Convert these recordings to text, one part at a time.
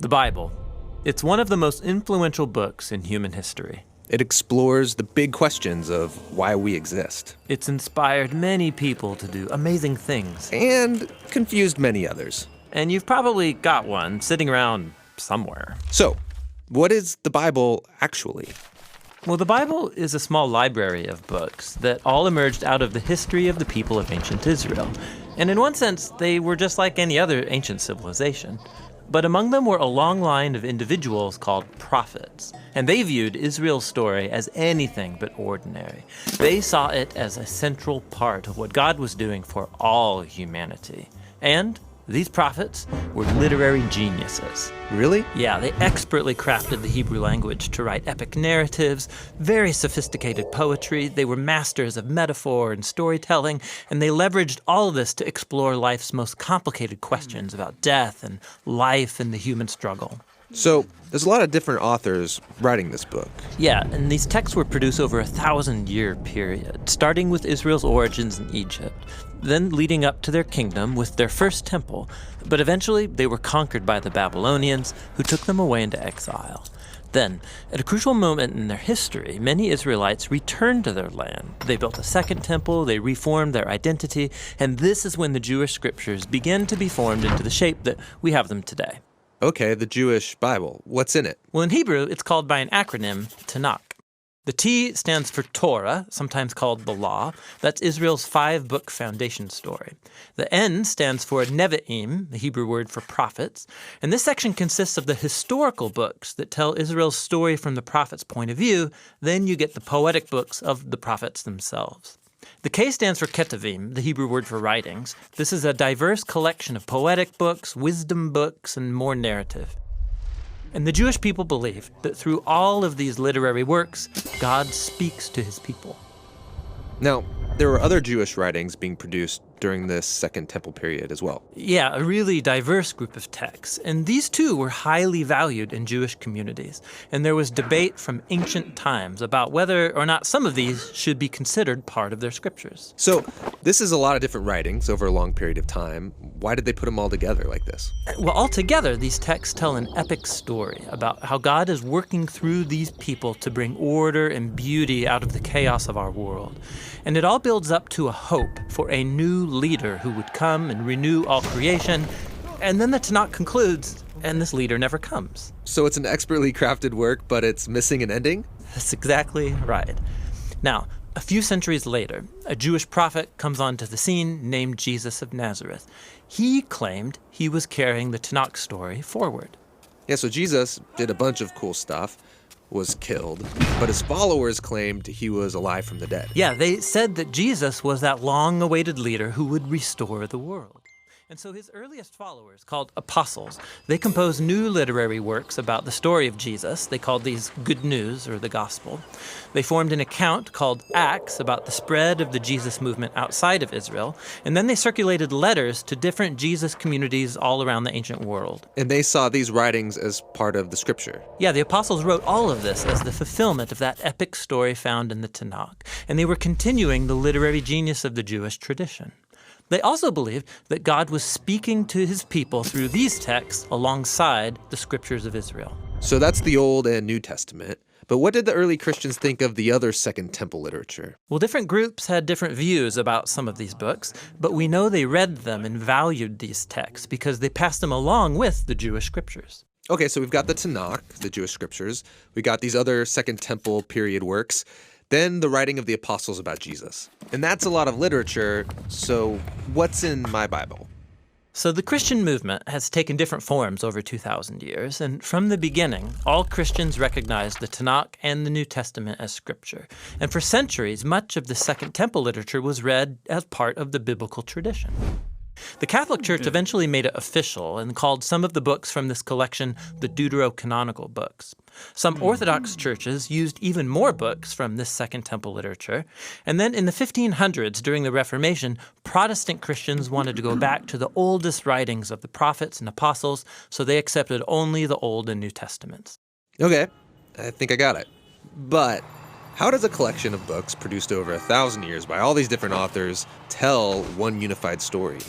The Bible. It's one of the most influential books in human history. It explores the big questions of why we exist. It's inspired many people to do amazing things. And confused many others. And you've probably got one sitting around somewhere. So, what is the Bible actually? Well, the Bible is a small library of books that all emerged out of the history of the people of ancient Israel. And in one sense, they were just like any other ancient civilization. But among them were a long line of individuals called prophets. And they viewed Israel's story as anything but ordinary. They saw it as a central part of what God was doing for all humanity. And these prophets were literary geniuses. Really? Yeah, they expertly crafted the Hebrew language to write epic narratives, very sophisticated poetry. They were masters of metaphor and storytelling, and they leveraged all of this to explore life's most complicated questions about death and life and the human struggle. So, there's a lot of different authors writing this book. Yeah, and these texts were produced over a 1,000-year period, starting with Israel's origins in Egypt, then leading up to their kingdom with their first temple. But eventually, they were conquered by the Babylonians, who took them away into exile. Then, at a crucial moment in their history, many Israelites returned to their land. They built a second temple, they reformed their identity, and this is when the Jewish scriptures began to be formed into the shape that we have them today. Okay, the Jewish Bible. What's in it? Well, in Hebrew, it's called by an acronym, Tanakh. The T stands for Torah, sometimes called the Law. That's Israel's 5-book foundation story. The N stands for Nevi'im, the Hebrew word for prophets. And this section consists of the historical books that tell Israel's story from the prophet's point of view. Then you get the poetic books of the prophets themselves. The K stands for Ketuvim, the Hebrew word for writings. This is a diverse collection of poetic books, wisdom books, and more narrative. And the Jewish people believed that through all of these literary works, God speaks to his people. Now, there were other Jewish writings being produced during this Second Temple period as well. Yeah, a really diverse group of texts. And these too were highly valued in Jewish communities. And there was debate from ancient times about whether or not some of these should be considered part of their scriptures. So, this is a lot of different writings over a long period of time. Why did they put them all together like this? Well, altogether, these texts tell an epic story about how God is working through these people to bring order and beauty out of the chaos of our world. And it all builds up to a hope for a new leader who would come and renew all creation. And then the Tanakh concludes, and this leader never comes. So it's an expertly crafted work, but it's missing an ending? That's exactly right. Now, a few centuries later, a Jewish prophet comes onto the scene named Jesus of Nazareth. He claimed he was carrying the Tanakh story forward. Yeah, so Jesus did a bunch of cool stuff, was killed, but his followers claimed he was alive from the dead. Yeah, they said that Jesus was that long-awaited leader who would restore the world. And so his earliest followers, called apostles, they composed new literary works about the story of Jesus. They called these Good News, or the Gospel. They formed an account called Acts about the spread of the Jesus movement outside of Israel. And then they circulated letters to different Jesus communities all around the ancient world. And they saw these writings as part of the scripture. Yeah, the apostles wrote all of this as the fulfillment of that epic story found in the Tanakh. And they were continuing the literary genius of the Jewish tradition. They also believed that God was speaking to his people through these texts alongside the scriptures of Israel. So that's the Old and New Testament. But what did the early Christians think of the other Second Temple literature? Well, different groups had different views about some of these books, but we know they read them and valued these texts because they passed them along with the Jewish scriptures. Okay, so we've got the Tanakh, the Jewish scriptures. We got these other Second Temple period works. Then the writing of the apostles about Jesus. And that's a lot of literature, so what's in my Bible? So the Christian movement has taken different forms over 2,000 years, and from the beginning, all Christians recognized the Tanakh and the New Testament as scripture. And for centuries, much of the Second Temple literature was read as part of the biblical tradition. The Catholic Church eventually made it official and called some of the books from this collection the Deuterocanonical books. Some Orthodox churches used even more books from this Second Temple literature. And then in the 1500s, during the Reformation, Protestant Christians wanted to go back to the oldest writings of the prophets and apostles, so they accepted only the Old and New Testaments. Okay, I think I got it. But how does a collection of books produced over 1,000 years by all these different authors tell one unified story?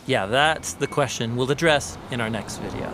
Yeah, that's the question we'll address in our next video.